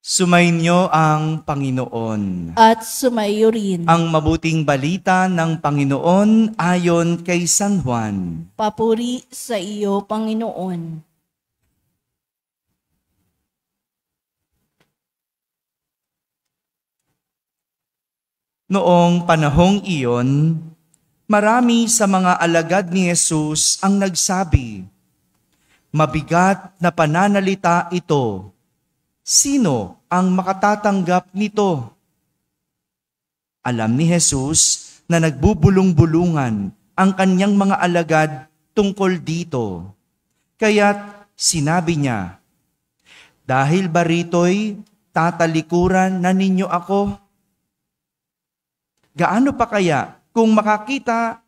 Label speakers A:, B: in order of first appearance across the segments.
A: Sumainyo ang Panginoon.
B: At sumayo rin.
A: Ang mabuting balita ng Panginoon ayon kay San Juan.
B: Papuri sa iyo, Panginoon.
A: Noong panahong iyon, marami sa mga alagad ni Jesus ang nagsabi, "Mabigat na pananalita ito. Sino ang makatatanggap nito?" Alam ni Jesus na nagbubulong-bulungan ang kanyang mga alagad tungkol dito. Kaya't sinabi niya, "Dahil ba rito'y tatalikuran na ninyo ako? Gaano pa kaya kung makita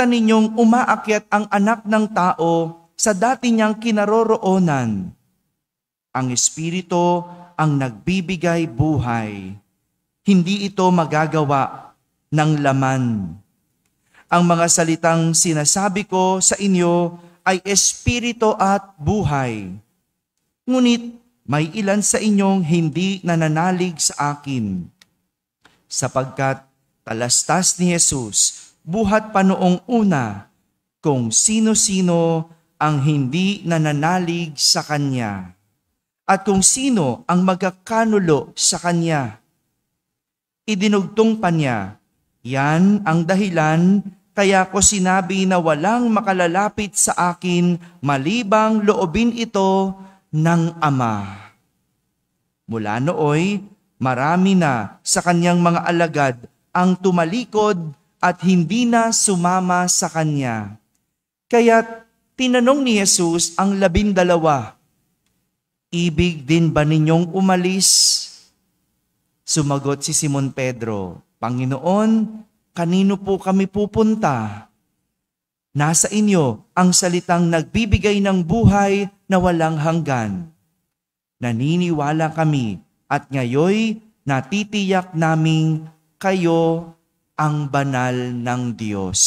A: ninyong umaakyat ang anak ng tao sa dati niyang kinaroroonan? Ang Espiritu ang nagbibigay buhay. Hindi ito magagawa ng laman. Ang mga salitang sinasabi ko sa inyo ay Espiritu at buhay. Ngunit may ilan sa inyong hindi nananalig sa akin. Sapagkat talastas ni Jesus buhat pa noong una kung sino-sino ang hindi nananalig sa Kanya at kung sino ang magkakanulo sa Kanya. Idinugtong pa niya, yan ang dahilan kaya ko sinabi na walang makalalapit sa akin malibang loobin ito ng Ama." Mula nooy, marami na sa kanyang mga alagad ang tumalikod at hindi na sumama sa kanya. Kaya't tinanong ni Jesus ang 12, "Ibig din ba ninyong umalis?" Sumagot si Simon Pedro, "Panginoon, kanino po kami pupunta? Nasa inyo ang salitang nagbibigay ng buhay na walang hanggan. Naniniwala kami at ngayoy natitiyak naming kayo ang banal ng Diyos."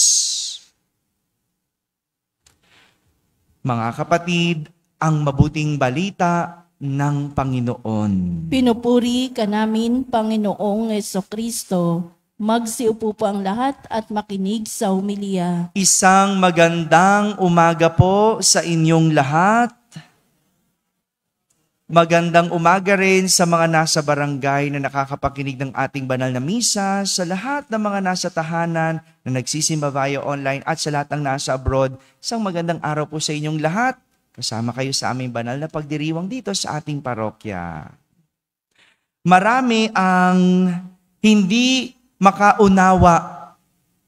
A: Mga kapatid, ang mabuting balita ng Panginoon.
B: Pinupuri ka namin, Panginoong Jesucristo. Magsiupo po ang lahat at makinig sa humilya.
A: Isang magandang umaga po sa inyong lahat. Magandang umaga rin sa mga nasa barangay na nakakapakinig ng ating banal na misa, sa lahat ng mga nasa tahanan na nagsisimba via online at sa lahat ng nasa abroad. Isang magandang araw po sa inyong lahat. Kasama kayo sa aming banal na pagdiriwang dito sa ating parokya. Marami ang hindi makaunawa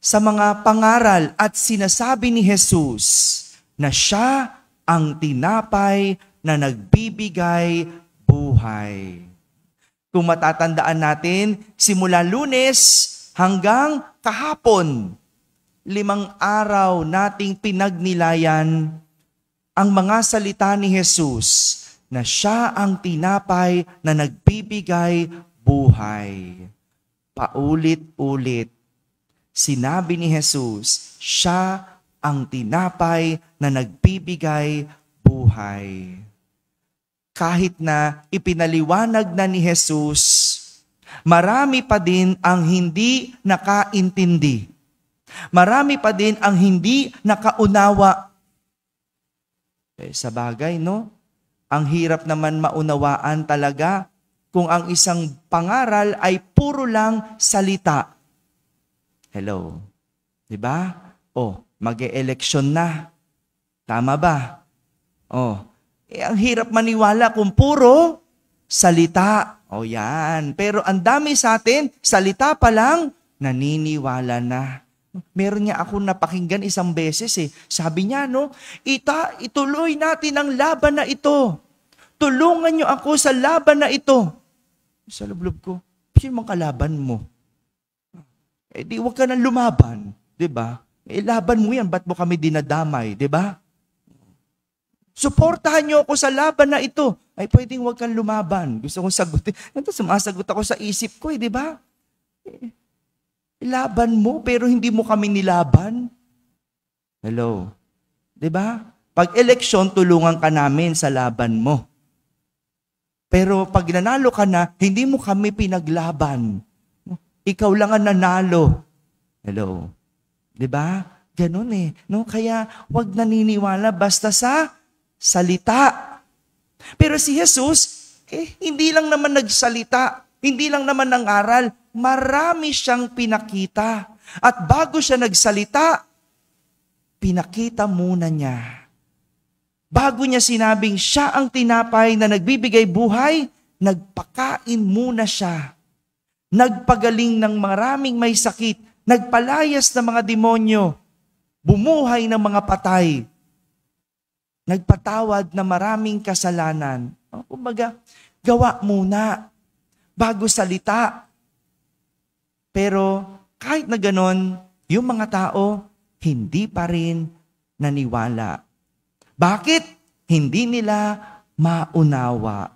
A: sa mga pangaral at sinasabi ni Jesus na siya ang tinapay na nagbibigay buhay. Kung matatandaan natin, simula Lunes hanggang kahapon, 5 araw nating pinagnilayan ang mga salita ni Jesus na siya ang tinapay na nagbibigay buhay. Paulit-ulit, sinabi ni Jesus, siya ang tinapay na nagbibigay buhay. Kahit na ipinaliwanag na ni Jesus, marami pa din ang hindi nakaintindi. Marami pa din ang hindi nakaunawa. Sa bagay, no? Ang hirap naman maunawaan talaga kung ang isang pangaral ay puro lang salita. Hello? Diba? Mag-e-eleksyon na. Tama ba? Ang hirap maniwala kung puro salita. Yan. Pero ang dami sa atin, salita pa lang, naniniwala na. Meron niya ako napakinggan isang beses Sabi niya, ituloy natin ang laban na ito. Tulungan niyo ako sa laban na ito. Sa lublob ko, sino mang kalaban mo? Di wag ka nang lumaban. Diba? Laban mo yan, ba't mo kami dinadamay? Diba? Suportahan niyo ako sa laban na ito. Ay, pwedeng wag kang lumaban. Gusto kong sagutin. Sumasagot ako sa isip ko, diba? Laban mo, pero hindi mo kami nilaban. Hello? Diba? Pag eleksyon, tulungan ka namin sa laban mo. Pero pag nanalo ka na, hindi mo kami pinaglaban. Ikaw lang ang nanalo. Hello. 'Di ba? Ganun eh. No? Kaya wag naniniwala basta sa salita. Pero si Jesus, hindi lang naman nagsalita. Hindi lang naman nangaral. Marami siyang pinakita. At bago siya nagsalita, pinakita muna niya. Bago niya sinabing siya ang tinapay na nagbibigay buhay, nagpakain muna siya. Nagpagaling ng maraming may sakit. Nagpalayas ng mga demonyo. Bumuhay ng mga patay. Nagpatawad na maraming kasalanan. Kumbaga, gawa muna bago salita. Pero kahit na ganon, yung mga tao hindi pa rin naniwala. Bakit? Hindi nila maunawa.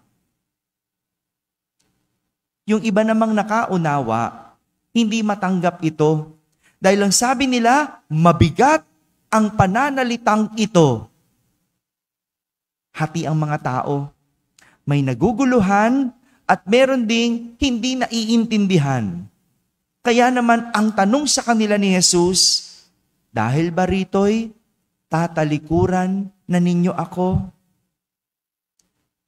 A: Yung iba namang nakaunawa, hindi matanggap ito. Dahil ang sabi nila, mabigat ang pananalitang ito. Hati ang mga tao. May naguguluhan at meron ding hindi naiintindihan. Kaya naman ang tanong sa kanila ni Jesus, dahil ba rito'y tatalikuran na ninyo ako?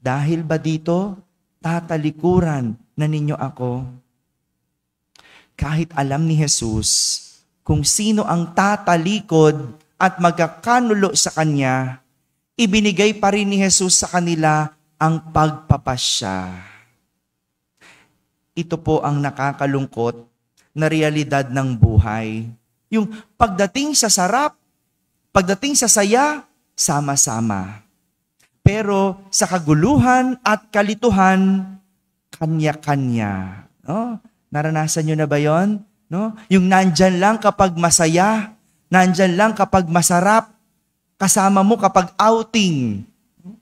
A: Dahil ba dito tatalikuran na ninyo ako? Kahit alam ni Jesus kung sino ang tatalikod at magkakanulo sa Kanya, ibinigay pa rin ni Jesus sa kanila ang pagpapasya. Ito po ang nakakalungkot na realidad ng buhay. Yung pagdating sa sarap, pagdating sa saya, sama-sama. Pero sa kaguluhan at kalituhan, kanya-kanya. No? Naranasan nyo na ba yon? No? Yung nandyan lang kapag masaya, nandyan lang kapag masarap, kasama mo kapag outing.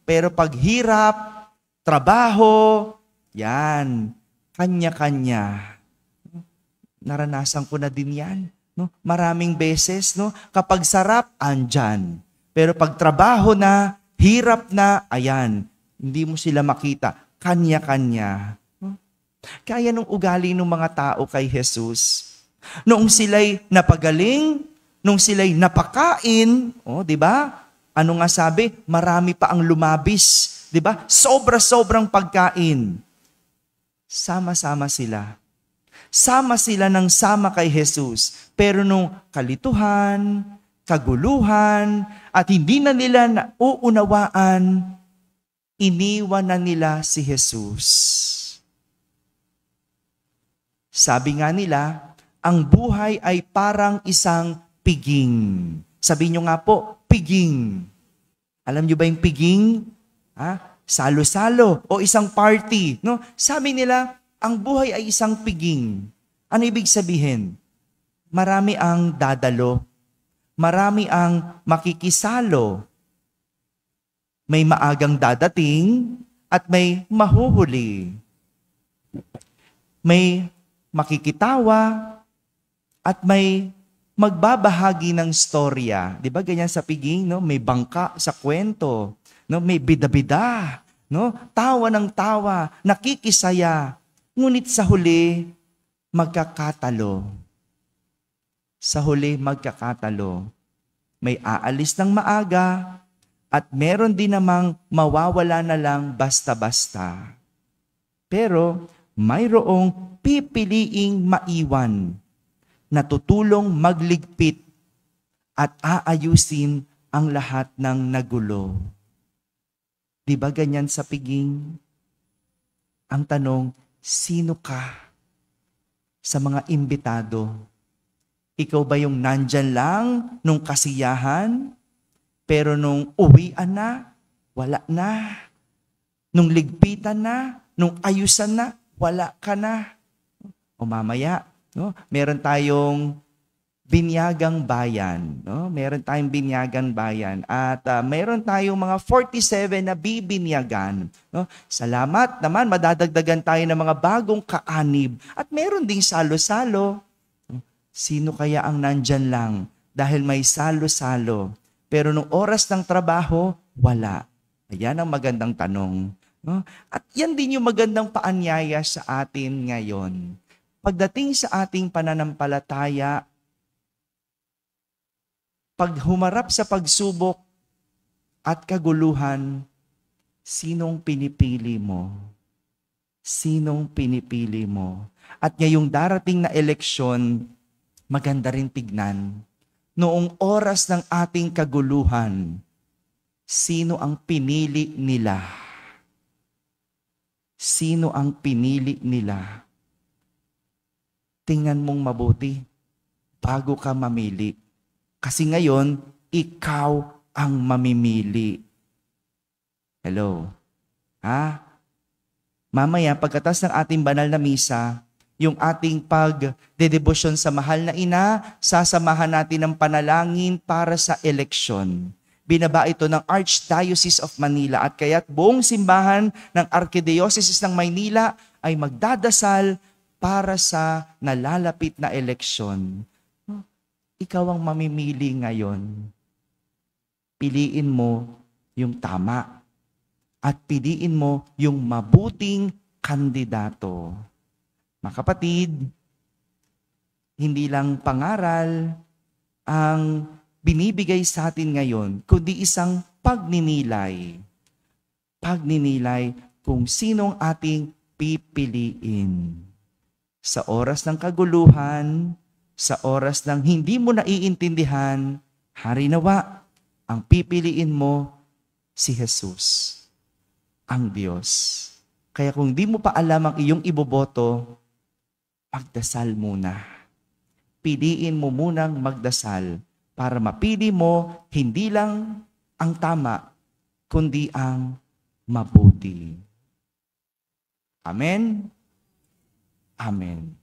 A: Pero pag hirap, trabaho, yan, kanya-kanya. Naranasan ko na din yan. No? Maraming beses, no? Kapag sarap, andyan. Pero pag trabaho na, hirap na, ayan, hindi mo sila makita. Kanya-kanya. No? Kaya nung ugali ng mga tao kay Jesus, noong sila'y napagaling, nung sila'y napakain, di ba? Ano nga sabi? Marami pa ang lumabis. Di ba? Sobra-sobrang pagkain. Sama-sama sila. Sama sila ng sama kay Jesus. Pero nung kalituhan, kaguluhan, at hindi na nila nauunawaan, iniwan na nila si Jesus. Sabi nga nila, ang buhay ay parang isang piging. Sabi nyo nga po, piging. Alam nyo ba yung piging? Salo-salo o isang party. No? Sabi nila, ang buhay ay isang piging. Ano ibig sabihin? Marami ang dadalo. Marami ang makikisalo. May maagang dadating at may mahuhuli. May makikitawa at may magbabahagi ng storya. Di ba ganyan sa piging, no? May bangka sa kwento, no? May bida-bida, no? Tawa ng tawa, nakikisaya. Ngunit sa huli, magkakatalo. Sa huli, magkakatalo. May aalis ng maaga at meron din namang mawawala na lang basta-basta. Pero mayroong pipiliing maiwan na tutulong magligpit at aayusin ang lahat ng nagulo. Di ba ganyan sa piging? Ang tanong, sino ka sa mga imbitado? Ikaw ba yung nandyan lang nung kasiyahan, pero nung uwian na, wala na? Nung ligpitan na, nung ayusan na, wala ka na? O mamaya, no? Meron tayong binyagang bayan. No? Meron tayong binyagang bayan. At meron tayong mga 47 na bibinyagan. No? Salamat naman, madadagdagan tayo ng mga bagong kaanib. At meron ding salo-salo. Sino kaya ang nandyan lang? Dahil may salo-salo. Pero nung oras ng trabaho, wala. Ayan ang magandang tanong. No? At yan din yung magandang paanyaya sa atin ngayon. Pagdating sa ating pananampalataya, pag humarap sa pagsubok at kaguluhan, sinong pinipili mo? Sinong pinipili mo? At ngayong darating na eleksyon, maganda rin tignan. Noong oras ng ating kaguluhan, sino ang pinili nila? Sino ang pinili nila? Tingnan mong mabuti bago ka mamili. Kasi ngayon, ikaw ang mamimili. Hello? Ha? Mamaya, pagkatas ng ating banal na misa, yung ating pagdedebosyon sa mahal na ina, sasamahan natin ng panalangin para sa eleksyon. Binaba ito ng Archdiocese of Manila at kaya't buong simbahan ng Archdiocese ng Maynila ay magdadasal para sa nalalapit na eleksyon. Ikaw ang mamimili ngayon. Piliin mo yung tama at piliin mo yung mabuting kandidato. Mga kapatid, hindi lang pangaral ang binibigay sa atin ngayon, kundi isang pagninilay. Pagninilay kung sinong ating pipiliin. Sa oras ng kaguluhan, sa oras ng hindi mo naiintindihan, harinawa, ang pipiliin mo si Jesus, ang Diyos. Kaya kung di mo pa alam ang iyong iboboto, magdasal muna. Piliin mo munang magdasal para mapili mo hindi lang ang tama, kundi ang mabuti. Amen? Amen.